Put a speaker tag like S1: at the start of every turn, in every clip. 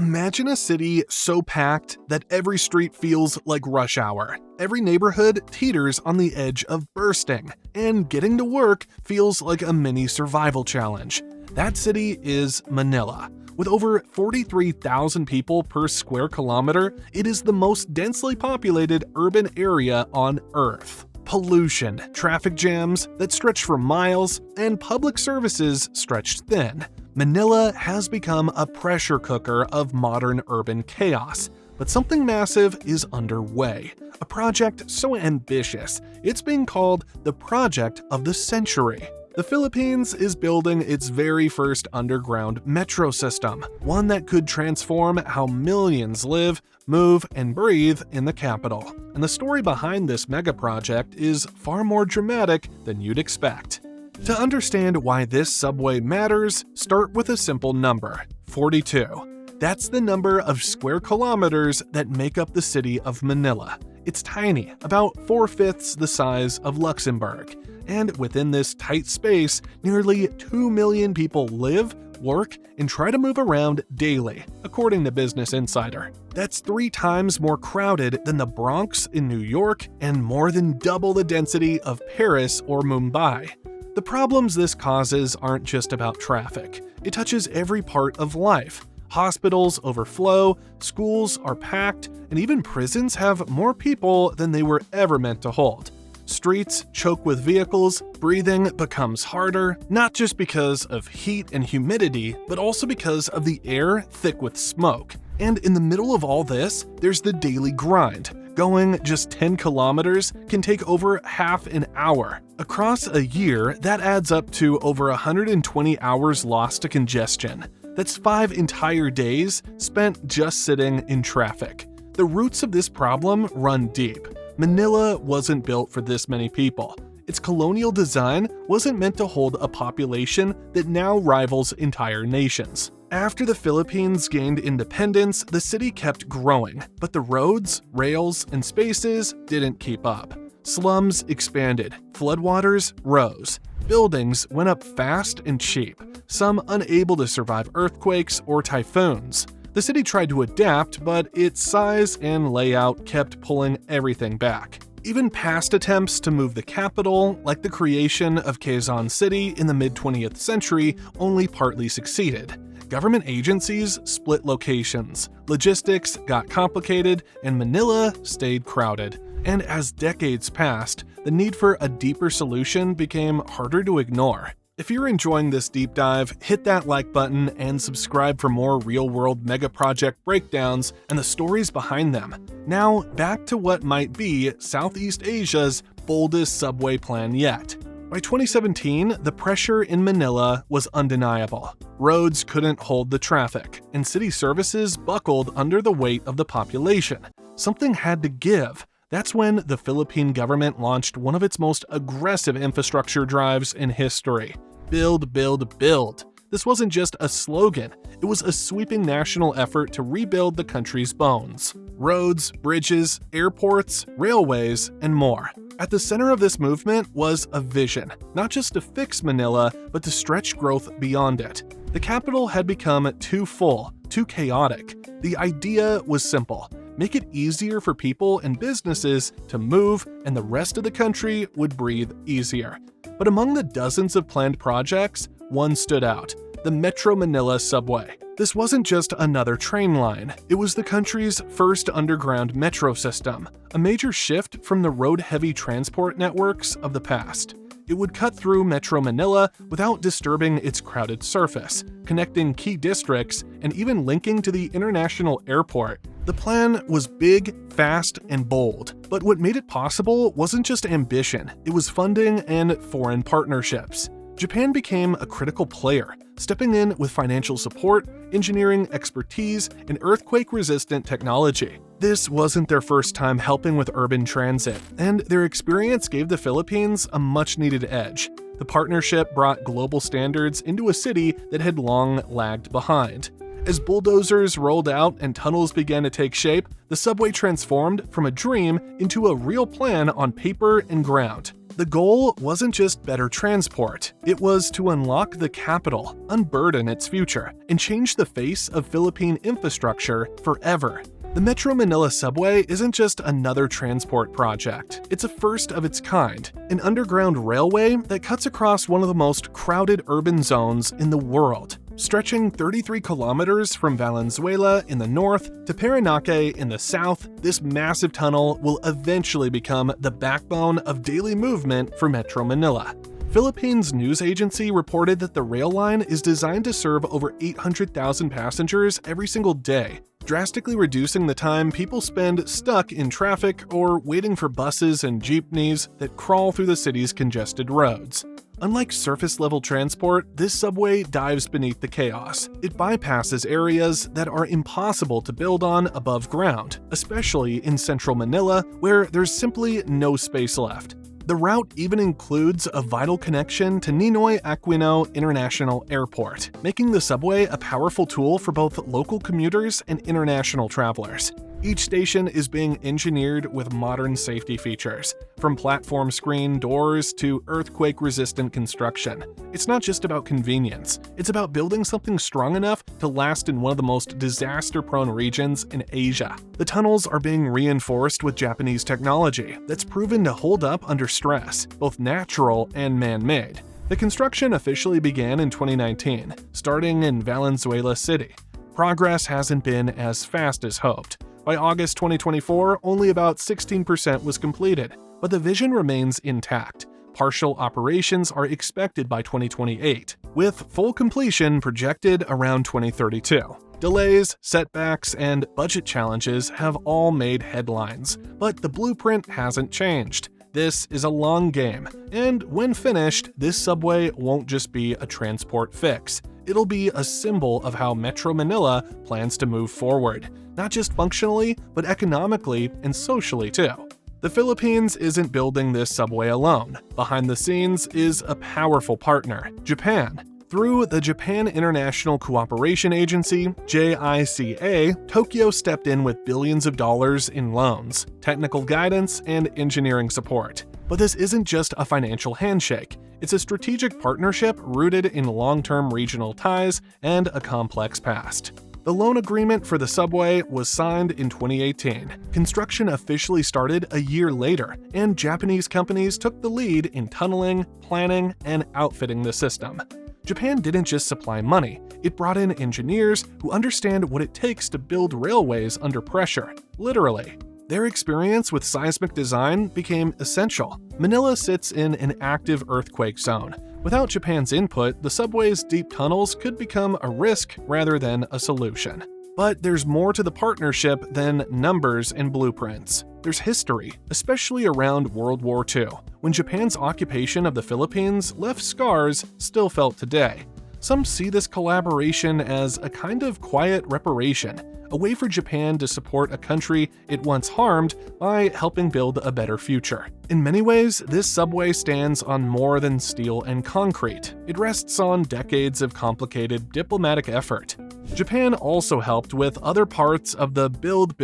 S1: Imagine a city so packed that every street feels like rush hour. Every neighborhood teeters on the edge of bursting, and getting to work feels like a mini survival challenge. That city is Manila. With over 43,000 people per square kilometer, it is the most densely populated urban area on Earth. Pollution, traffic jams that stretch for miles, and public services stretched thin. Manila has become a pressure cooker of modern urban chaos. But something massive is underway. A project so ambitious, it's being called the project of the century. The Philippines is building its very first underground metro system, one that could transform how millions live, move, and breathe in the capital. And the story behind this mega project is far more dramatic than you'd expect. To understand why this subway matters, start with a simple number, 42. That's the number of square kilometers that make up the city of Manila. It's tiny, about 4/5 the size of Luxembourg. And within this tight space, nearly 2 million people live, work, and try to move around daily, according to Business Insider. That's 3 times more crowded than the Bronx in New York and more than double the density of Paris or Mumbai. The problems this causes aren't just about traffic. It touches every part of life. Hospitals overflow, schools are packed, and even prisons have more people than they were ever meant to hold. Streets choke with vehicles, breathing becomes harder, not just because of heat and humidity, but also because of the air thick with smoke. And in the middle of all this, there's the daily grind. Going just 10 kilometers can take over half an hour. Across a year, that adds up to over 120 hours lost to congestion. That's 5 entire days spent just sitting in traffic. The roots of this problem run deep. Manila wasn't built for this many people. Its colonial design wasn't meant to hold a population that now rivals entire nations. After the Philippines gained independence, the city kept growing, but the roads, rails, and spaces didn't keep up. Slums expanded, floodwaters rose. Buildings went up fast and cheap, some unable to survive earthquakes or typhoons. The city tried to adapt, but its size and layout kept pulling everything back. Even past attempts to move the capital, like the creation of Quezon City in the mid-20th century, only partly succeeded. Government agencies split locations, logistics got complicated, and Manila stayed crowded. And as decades passed, the need for a deeper solution became harder to ignore. If you're enjoying this deep dive, hit that like button and subscribe for more real-world mega project breakdowns and the stories behind them. Now, back to what might be Southeast Asia's boldest subway plan yet. By 2017, the pressure in Manila was undeniable. Roads couldn't hold the traffic, and city services buckled under the weight of the population. Something had to give. That's when the Philippine government launched one of its most aggressive infrastructure drives in history. Build, build, build. This wasn't just a slogan, it was a sweeping national effort to rebuild the country's bones. Roads, bridges, airports, railways, and more. At the center of this movement was a vision, not just to fix Manila, but to stretch growth beyond it. The capital had become too full, too chaotic. The idea was simple. Make it easier for people and businesses to move, and the rest of the country would breathe easier. But among the dozens of planned projects, one stood out: the Metro Manila subway. This wasn't just another train line, it was the country's first underground metro system, a major shift from the road-heavy transport networks of the past. It would cut through Metro Manila without disturbing its crowded surface, connecting key districts, and even linking to the international airport. The plan was big, fast, and bold, but what made it possible wasn't just ambition, it was funding and foreign partnerships. Japan became a critical player, stepping in with financial support, engineering expertise, and earthquake-resistant technology. This wasn't their first time helping with urban transit, and their experience gave the Philippines a much-needed edge. The partnership brought global standards into a city that had long lagged behind. As bulldozers rolled out and tunnels began to take shape, the subway transformed from a dream into a real plan on paper and ground. The goal wasn't just better transport, it was to unlock the capital, unburden its future, and change the face of Philippine infrastructure forever. The Metro Manila subway isn't just another transport project, it's a first of its kind, an underground railway that cuts across one of the most crowded urban zones in the world. Stretching 33 kilometers from Valenzuela in the north to Parañaque in the south, this massive tunnel will eventually become the backbone of daily movement for Metro Manila. Philippines news agency reported that the rail line is designed to serve over 800,000 passengers every single day, drastically reducing the time people spend stuck in traffic or waiting for buses and jeepneys that crawl through the city's congested roads. Unlike surface-level transport, this subway dives beneath the chaos. It bypasses areas that are impossible to build on above ground, especially in central Manila, where there's simply no space left. The route even includes a vital connection to Ninoy Aquino International Airport, making the subway a powerful tool for both local commuters and international travelers. Each station is being engineered with modern safety features, from platform screen doors to earthquake-resistant construction. It's not just about convenience, it's about building something strong enough to last in one of the most disaster-prone regions in Asia. The tunnels are being reinforced with Japanese technology that's proven to hold up under stress, both natural and man-made. The construction officially began in 2019, starting in Valenzuela City. Progress hasn't been as fast as hoped. By August 2024, only about 16% was completed, but the vision remains intact. Partial operations are expected by 2028, with full completion projected around 2032. Delays, setbacks, and budget challenges have all made headlines, but the blueprint hasn't changed. This is a long game, and when finished, this subway won't just be a transport fix. It'll be a symbol of how Metro Manila plans to move forward, not just functionally, but economically and socially too. The Philippines isn't building this subway alone. Behind the scenes is a powerful partner, Japan. Through the Japan International Cooperation Agency, JICA, Tokyo stepped in with billions of dollars in loans, technical guidance, and engineering support. But this isn't just a financial handshake. It's a strategic partnership rooted in long-term regional ties and a complex past. The loan agreement for the subway was signed in 2018. Construction officially started a year later, and Japanese companies took the lead in tunneling, planning, and outfitting the system. Japan didn't just supply money, it brought in engineers who understand what it takes to build railways under pressure, literally. Their experience with seismic design became essential. Manila sits in an active earthquake zone. Without Japan's input, the subway's deep tunnels could become a risk rather than a solution. But there's more to the partnership than numbers and blueprints. There's history, especially around World War II, when Japan's occupation of the Philippines left scars still felt today. Some see this collaboration as a kind of quiet reparation, a way for Japan to support a country it once harmed by helping build a better future. In many ways, this subway stands on more than steel and concrete. It rests on decades of complicated diplomatic effort. Japan also helped with other parts of the Build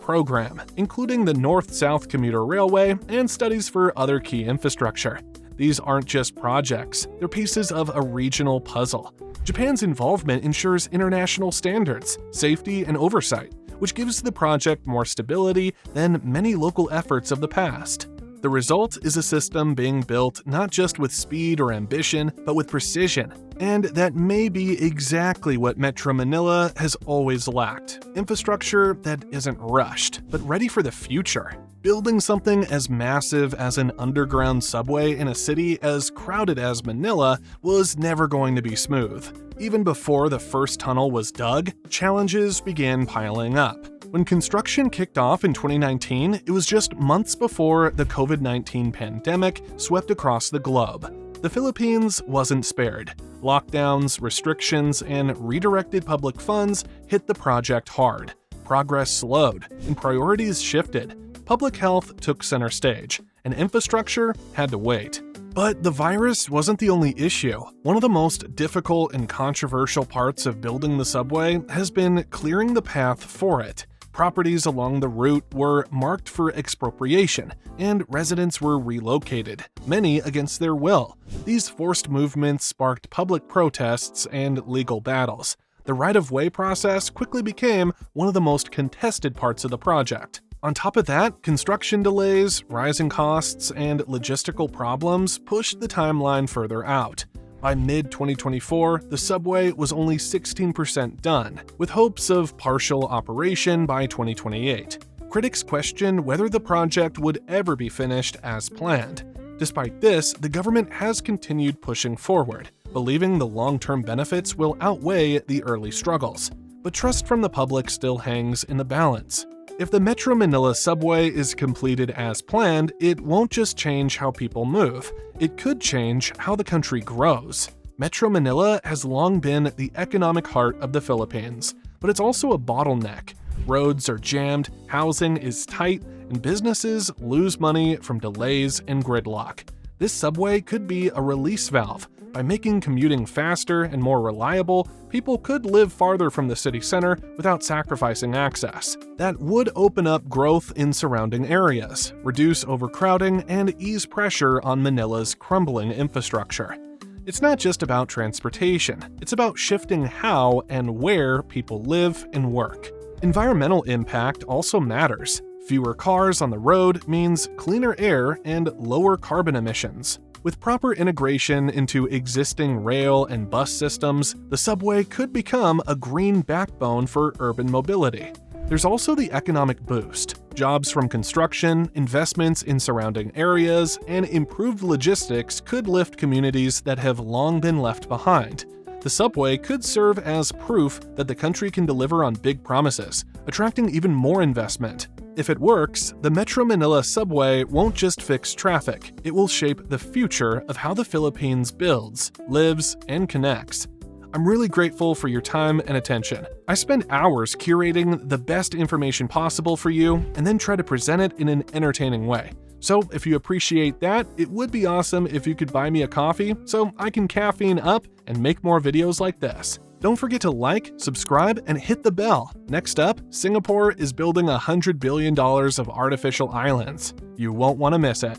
S1: program, including the North-South Commuter Railway and studies for other key infrastructure. These aren't just projects, they're pieces of a regional puzzle. Japan's involvement ensures international standards, safety, and oversight, which gives the project more stability than many local efforts of the past. The result is a system being built not just with speed or ambition, but with precision. And that may be exactly what Metro Manila has always lacked. Infrastructure that isn't rushed, but ready for the future. Building something as massive as an underground subway in a city as crowded as Manila was never going to be smooth. Even before the first tunnel was dug, challenges began piling up. When construction kicked off in 2019, it was just months before the COVID-19 pandemic swept across the globe. The Philippines wasn't spared. Lockdowns, restrictions, and redirected public funds hit the project hard. Progress slowed, and priorities shifted. Public health took center stage, and infrastructure had to wait. But the virus wasn't the only issue. One of the most difficult and controversial parts of building the subway has been clearing the path for it. Properties along the route were marked for expropriation, and residents were relocated, many against their will. These forced movements sparked public protests and legal battles. The right-of-way process quickly became one of the most contested parts of the project. On top of that, construction delays, rising costs, and logistical problems pushed the timeline further out. By mid-2024, the subway was only 16% done, with hopes of partial operation by 2028. Critics questioned whether the project would ever be finished as planned. Despite this, the government has continued pushing forward, believing the long-term benefits will outweigh the early struggles. But trust from the public still hangs in the balance. If the Metro Manila subway is completed as planned, it won't just change how people move, it could change how the country grows. Metro Manila has long been the economic heart of the Philippines, but it's also a bottleneck. Roads are jammed, housing is tight, and businesses lose money from delays and gridlock. This subway could be a release valve. By making commuting faster and more reliable, people could live farther from the city center without sacrificing access. That would open up growth in surrounding areas, reduce overcrowding, and ease pressure on Manila's crumbling infrastructure. It's not just about transportation, it's about shifting how and where people live and work. Environmental impact also matters. Fewer cars on the road means cleaner air and lower carbon emissions. With proper integration into existing rail and bus systems, the subway could become a green backbone for urban mobility. There's also the economic boost. Jobs from construction, investments in surrounding areas, and improved logistics could lift communities that have long been left behind. The subway could serve as proof that the country can deliver on big promises, attracting even more investment. If it works, the Metro Manila subway won't just fix traffic, it will shape the future of how the Philippines builds, lives, and connects. I'm really grateful for your time and attention. I spend hours curating the best information possible for you and then try to present it in an entertaining way. So if you appreciate that, it would be awesome if you could buy me a coffee so I can caffeine up and make more videos like this. Don't forget to like, subscribe, and hit the bell. Next up, Singapore is building $100 billion of artificial islands. You won't want to miss it.